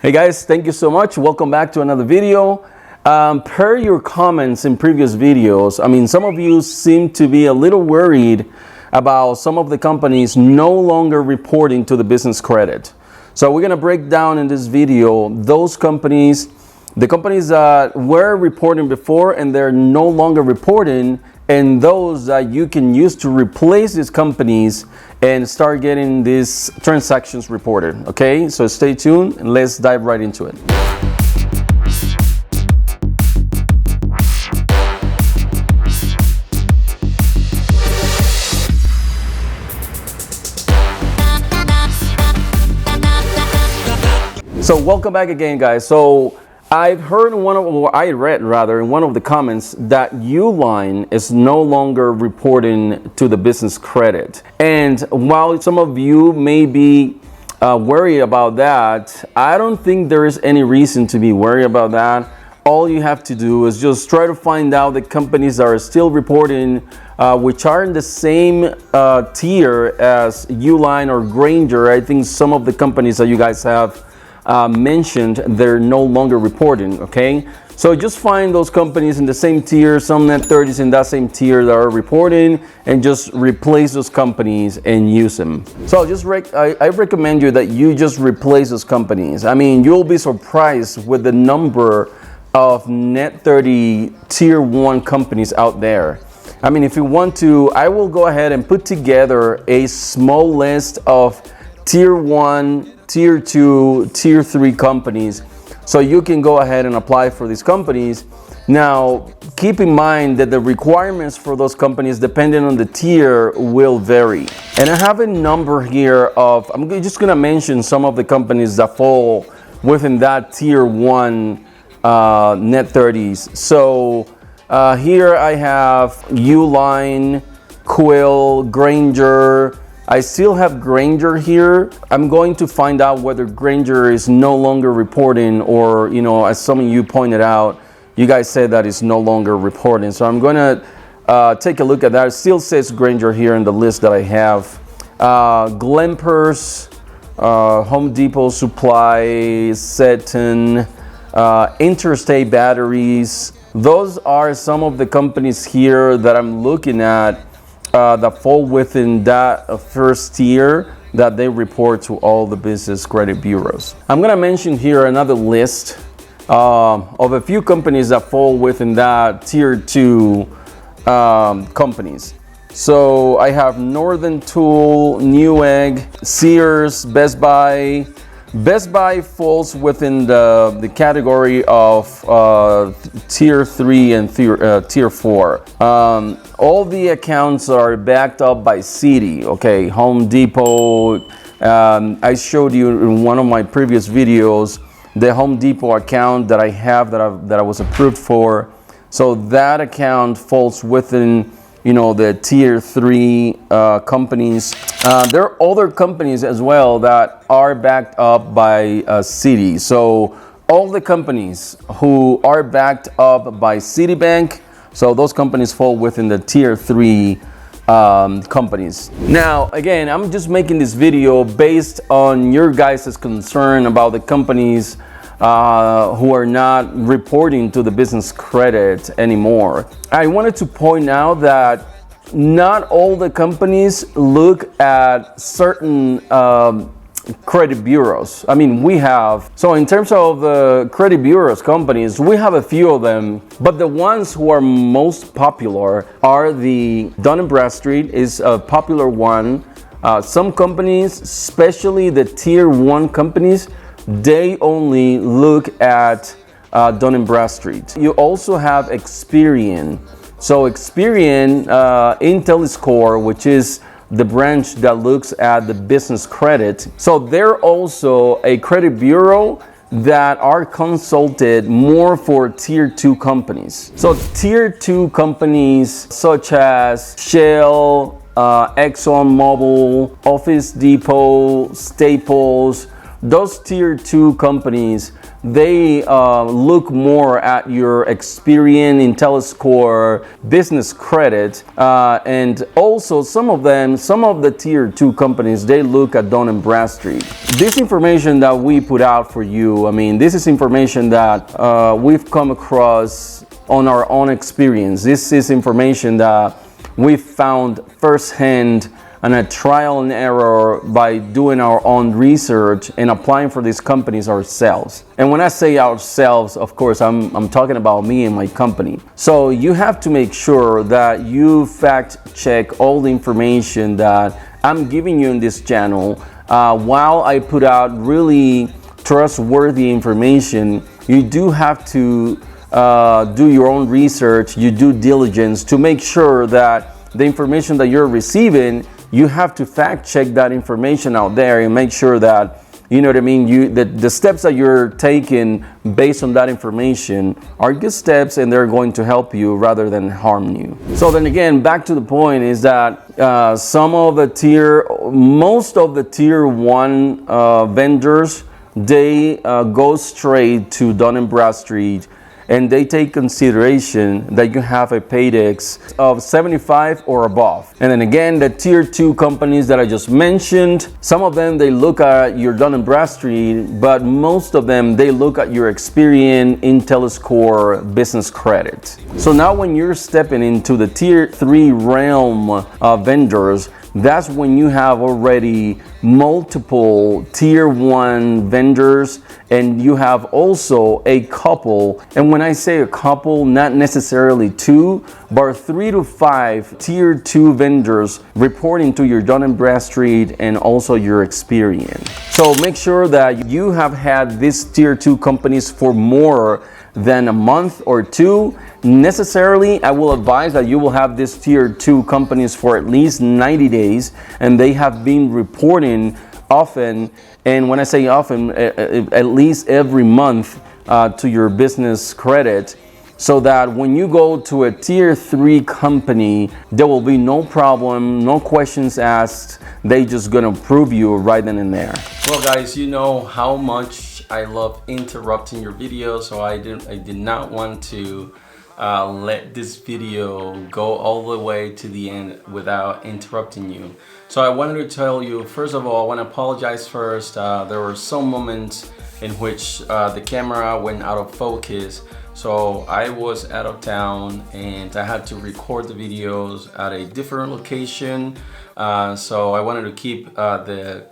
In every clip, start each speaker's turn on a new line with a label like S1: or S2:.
S1: Hey guys, thank you so much. Welcome back to another video. Per your comments in previous videos, some of you seem to be a little worried about some of the companies no longer reporting to the business credit. So we're gonna break down in this video those companies, the companies that were reporting before and they're no longer reporting, and those that you can use to replace these companies and start getting these transactions reported. Okay, so stay tuned and let's dive right into it. So welcome back again, guys. So I've heard I read in one of the comments that Uline is no longer reporting to the business credit. And while some of you may be worried about that, I don't think there is any reason to be worried about that. All you have to do is just try to find out the companies that are still reporting, which are in the same tier as Uline or Grainger. I think some of the companies that you guys have mentioned, they're no longer reporting. Okay, so just find those companies in the same tier, some net 30s in that same tier that are reporting, and just replace those companies and use them. So I recommend you that you just replace those companies. You'll be surprised with the number of net 30 tier 1 companies out there. If you want to, I will go ahead and put together a small list of tier 1, tier 2, tier 3 companies, so you can go ahead and apply for these companies. Now, keep in mind that the requirements for those companies, depending on the tier, will vary. And I have a number here of, I'm just gonna mention some of the companies that fall within that tier 1 net 30s. So here I have Uline, Quill, Grainger. I still have Grainger here. I'm going to find out whether Grainger is no longer reporting, or, as some of you pointed out, you guys said that it's no longer reporting. So I'm going to take a look at that. It still says Grainger here in the list that I have. Glempers, Home Depot Supply, Seton, Interstate Batteries. Those are some of the companies here that I'm looking at that fall within that first tier that they report to all the business credit bureaus. I'm going to mention here another list of a few companies that fall within that tier 2 companies. So I have Northern Tool, Newegg, Sears, Best Buy. Best Buy falls within the category of tier 3 and tier 4. All the accounts are backed up by Citi. Okay, Home Depot. I showed you in one of my previous videos the Home Depot account that I have that I was approved for. So that account falls within the tier 3 companies. There are other companies as well that are backed up by Citi. So all the companies who are backed up by Citibank, so those companies fall within the tier 3 companies. Now, again, I'm just making this video based on your guys' concern about the companies who are not reporting to the business credit anymore. I wanted to point out that not all the companies look at certain credit bureaus. We have, so in terms of the credit bureaus companies, we have a few of them, but the ones who are most popular are the Dun & Bradstreet is a popular one. Some companies, especially the tier 1 companies, they only look at Dun & Bradstreet. You also have Experian. So Experian, IntelliScore, which is the branch that looks at the business credit. So they're also a credit bureau that are consulted more for tier 2 companies. So tier 2 companies such as Shell, ExxonMobil, Office Depot, Staples, those tier 2 companies, they look more at your Experian, IntelliScore, business credit, and also some of the tier 2 companies, they look at Dun & Bradstreet. This information that we put out for you, I mean, this is information that we've come across on our own experience. This is information that we found firsthand and a trial and error by doing our own research and applying for these companies ourselves. And when I say ourselves, of course, I'm talking about me and my company. So you have to make sure that you fact check all the information that I'm giving you in this channel. While I put out really trustworthy information, you do have to do your own research, your due diligence to make sure that the information that you're receiving, you have to fact check that information out there and make sure that, you know what I mean, the steps that you're taking based on that information are good steps and they're going to help you rather than harm you. So then again, back to the point is that most of the tier 1 vendors, they go straight to Dun & Bradstreet, and they take consideration that you have a paydex of 75 or above. And then again, the tier 2 companies that I just mentioned, some of them, they look at your Dun & Bradstreet, but most of them, they look at your Experian, IntelliScore, business credit. So now when you're stepping into the tier 3 realm of vendors, that's when you have already multiple tier 1 vendors, and you have also a couple, and when I say a couple, not necessarily 2, but 3 to 5 tier 2 vendors reporting to your Dun & Bradstreet and also your Experian. So make sure that you have had these tier 2 companies for more than a month or 2. Necessarily, I will advise that you will have these tier 2 companies for at least 90 days, and they have been reporting often, and when I say often, at least every month to your business credit, so that when you go to a tier 3 company, there will be no problem, no questions asked. They just gonna approve you right then and there. Well guys, you know how much I love interrupting your videos, so I did not want to let this video go all the way to the end without interrupting you. So I wanted to tell you, first of all, I want to apologize first. There were some moments in which the camera went out of focus. So I was out of town and I had to record the videos at a different location. So I wanted to keep the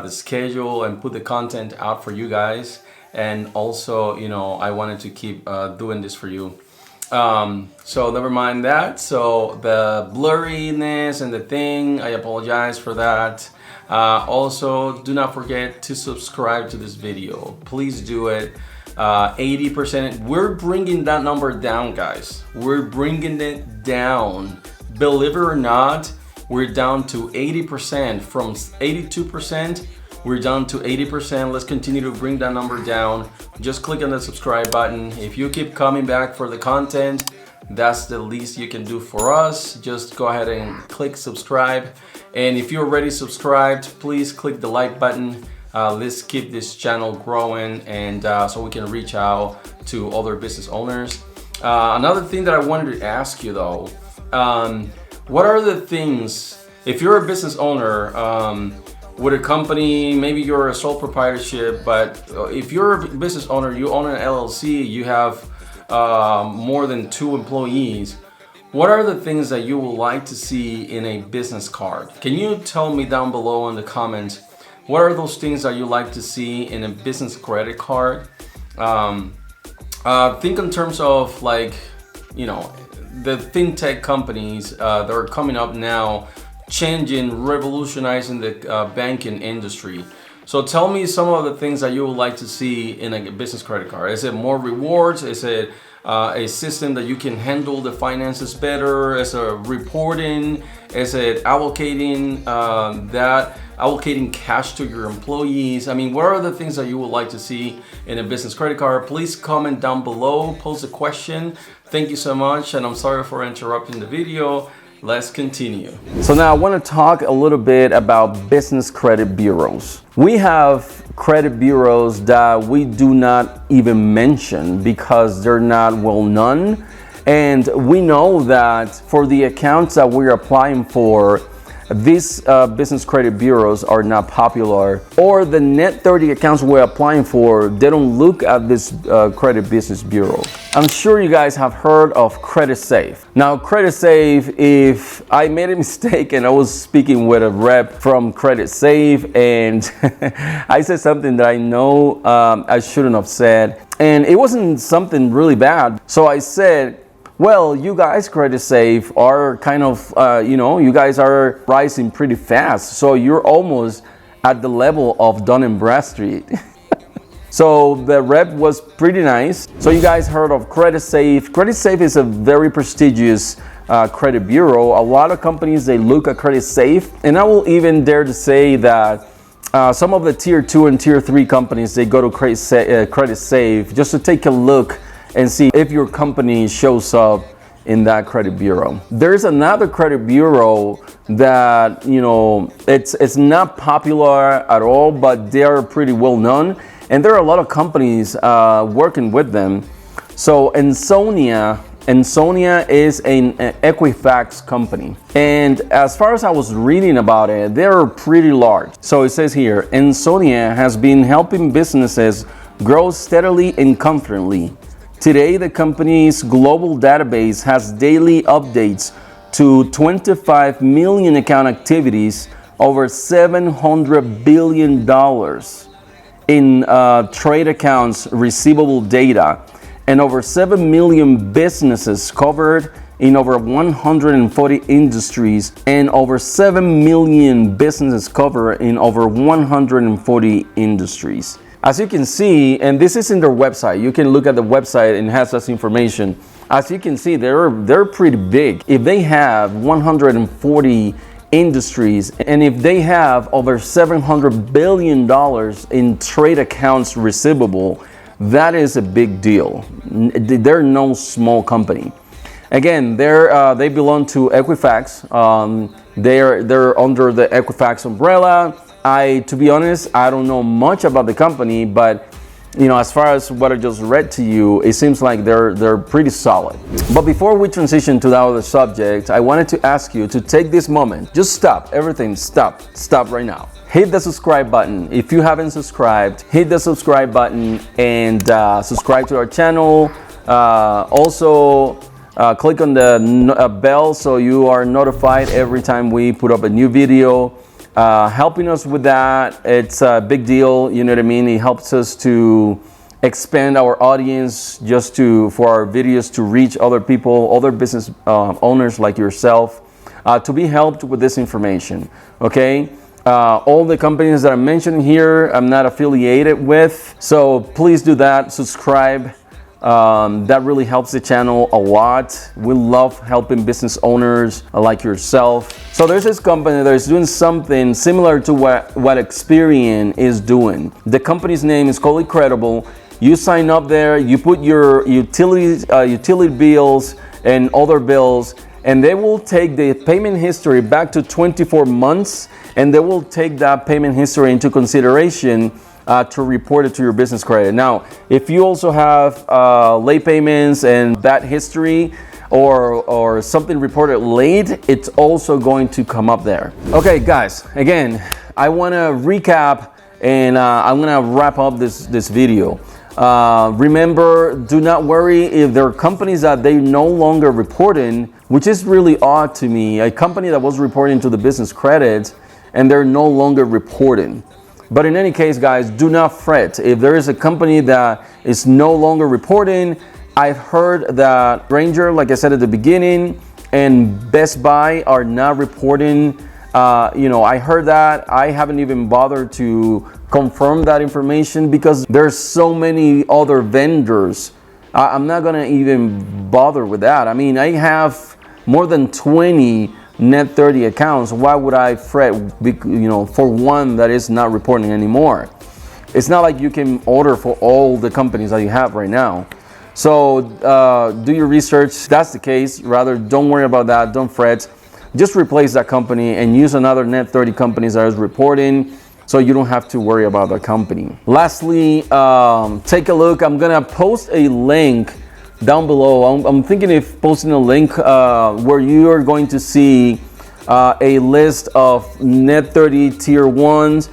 S1: schedule and put the content out for you guys. And also, you know, I wanted to keep doing this for you. So never mind that. So the blurriness and the thing, I apologize for that. Also, do not forget to subscribe to this video. Please do it. 80%. We're bringing that number down, guys. We're bringing it down. Believe it or not, we're down to 80% from 82%. We're down to 80%. Let's continue to bring that number down. Just click on the subscribe button. If you keep coming back for the content, that's the least you can do for us. Just go ahead and click subscribe. And if you're already subscribed, please click the like button. Let's keep this channel growing, and so we can reach out to other business owners. Another thing that I wanted to ask you though, what are the things, if you're a business owner, with a company, maybe you're a sole proprietorship, but if you're a business owner, you own an LLC, you have more than 2 employees, what are the things that you would like to see in a business card? Can you tell me down below in the comments, what are those things that you like to see in a business credit card? Think in terms of, like, you know, the fintech companies that are coming up now, changing, revolutionizing the banking industry. So tell me some of the things that you would like to see in a business credit card. Is it more rewards? Is it a system that you can handle the finances better? Is it reporting? Is it allocating allocating cash to your employees? I mean, what are the things that you would like to see in a business credit card? Please comment down below, post a question. Thank you so much, and I'm sorry for interrupting the video. Let's continue. So now I want to talk a little bit about business credit bureaus. We have credit bureaus that we do not even mention because they're not well known. And we know that for the accounts that we're applying for, these business credit bureaus are not popular, or the net 30 accounts we're applying for, they don't look at this credit business bureau. I'm sure you guys have heard of Credit Safe. Now, Credit Safe, if I made a mistake and I was speaking with a rep from Credit Safe and I said something that I know I shouldn't have said, and it wasn't something really bad. So I said, well, you guys, Credit Safe, are kind of, you guys are rising pretty fast. So you're almost at the level of Dun & Bradstreet. So the rep was pretty nice. So you guys heard of Credit Safe. Credit Safe is a very prestigious credit bureau. A lot of companies, they look at Credit Safe. And I will even dare to say that some of the tier 2 and tier 3 companies, they go to Credit Safe just to take a look and see if your company shows up in that credit bureau. There's another credit bureau that, it's not popular at all, but they are pretty well known. And there are a lot of companies working with them. So Ensonia is an Equifax company. And as far as I was reading about it, they're pretty large. So it says here, Ensonia has been helping businesses grow steadily and confidently. Today, the company's global database has daily updates to 25 million account activities, over $700 billion in trade accounts receivable data, and over 7 million businesses covered in over 140 industries, and over 7 million businesses covered in over 140 industries. As you can see, and this is in their website, you can look at the website and it has this information. As you can see, they're pretty big. If they have 140 industries, and if they have over $700 billion in trade accounts receivable, that is a big deal. They're no small company. Again, they belong to Equifax. They're under the Equifax umbrella. To be honest, I don't know much about the company, but as far as what I just read to you, it seems like they're pretty solid. But before we transition to the other subject, I wanted to ask you to take this moment. Just stop everything. Stop right now. Hit the subscribe button. If you haven't subscribed, hit the subscribe button and subscribe to our channel. Also, click on the bell so you are notified every time we put up a new video. Helping us with that, it's a big deal, you know what I mean? It helps us to expand our audience, for our videos to reach other people, other business owners like yourself, to be helped with this information, okay? All the companies that I'm mentioning here, I'm not affiliated with, so please do that, subscribe. That really helps the channel a lot. We love helping business owners like yourself. So there's this company that is doing something similar to what Experian is doing. The company's name is called Credible. You sign up there, you put your utility bills and other bills, and they will take the payment history back to 24 months, and they will take that payment history into consideration to report it to your business credit. Now, if you also have late payments and bad history or something reported late, it's also going to come up there. Okay, guys, again, I want to recap and I'm going to wrap up this video. Remember, do not worry if there are companies that they no longer reporting, which is really odd to me. A company that was reporting to the business credit and they're no longer reporting. But in any case, guys, do not fret. If there is a company that is no longer reporting, I've heard that Grainger, like I said at the beginning, and Best Buy are not reporting. I heard that. I haven't even bothered to confirm that information because there's so many other vendors. I'm not gonna even bother with that. I mean, I have more than 20 net 30 accounts. Why would I fret, for one that is not reporting anymore? It's not like you can order for all the companies that you have right now. So do your research. That's the case. Rather, don't worry about that. Don't fret. Just replace that company and use another net 30 companies that is reporting. so you don't have to worry about the company. Lastly, take a look. I'm gonna post a link down below. I'm thinking of posting a link where you are going to see a list of net 30 tier 1s,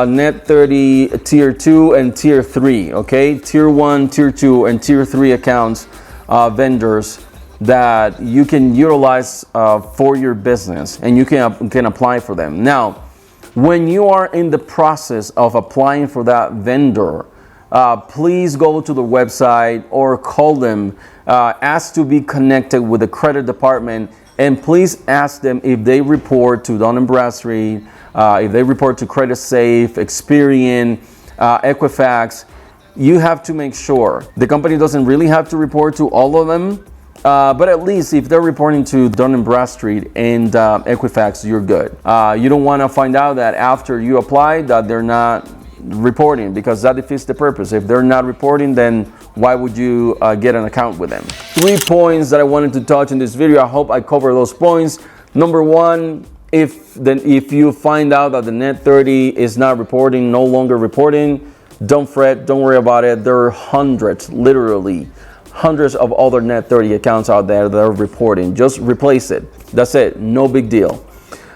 S1: net 30 tier 2 and tier 3. Okay, tier 1, tier 2 and tier 3 accounts, vendors that you can utilize for your business, and you can apply for them. Now, when you are in the process of applying for that vendor, please go to the website or call them, ask to be connected with the credit department, and please ask them if they report to Dun & Bradstreet, if they report to Credit Safe, Experian, Equifax. You have to make sure. The company doesn't really have to report to all of them, but at least if they're reporting to Dun & Bradstreet and Equifax, you're good. You don't want to find out that after you apply that they're not reporting, because that defeats the purpose. If they're not reporting, then why would you get an account with them? 3 points that I wanted to touch in this video. I hope I cover those points. Number one, if you find out that the net 30 is not reporting, no longer reporting, don't fret, don't worry about it. There are hundreds, literally hundreds of other net 30 accounts out there that are reporting. Just replace it. That's it. No big deal.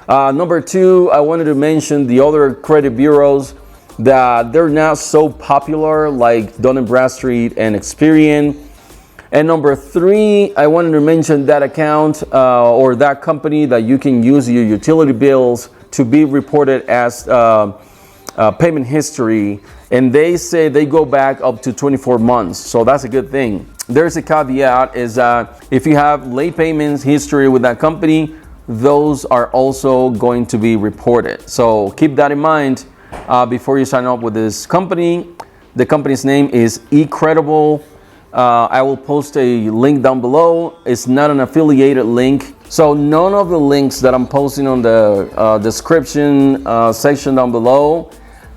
S1: Number two, I wanted to mention the other credit bureaus that they're not so popular, like Dun & Bradstreet and Experian. And number three, I wanted to mention that account or that company that you can use your utility bills to be reported as payment history. And they say they go back up to 24 months. So that's a good thing. There's a caveat, is that if you have late payments history with that company, those are also going to be reported. So keep that in mind before you sign up with this company. The company's name is eCredible. I will post a link down below. It's not an affiliated link. So none of the links that I'm posting on the description section down below,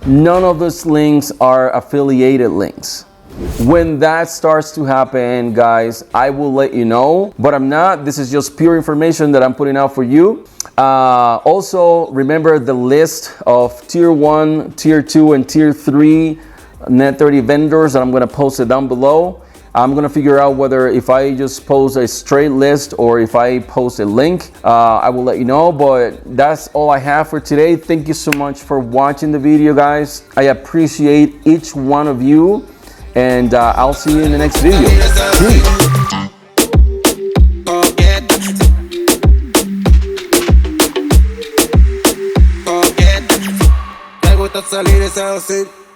S1: none of those links are affiliated links. When that starts to happen, guys, I will let you know, but I'm not. This is just pure information that I'm putting out for you. Also, remember the list of tier 1, tier 2, and tier 3 net 30 vendors that I'm going to post it down below. I'm going to figure out whether if I just post a straight list or if I post a link. I will let you know, but that's all I have for today. Thank you so much for watching the video, guys. I appreciate each one of you, and I'll see you in the next video. Peace.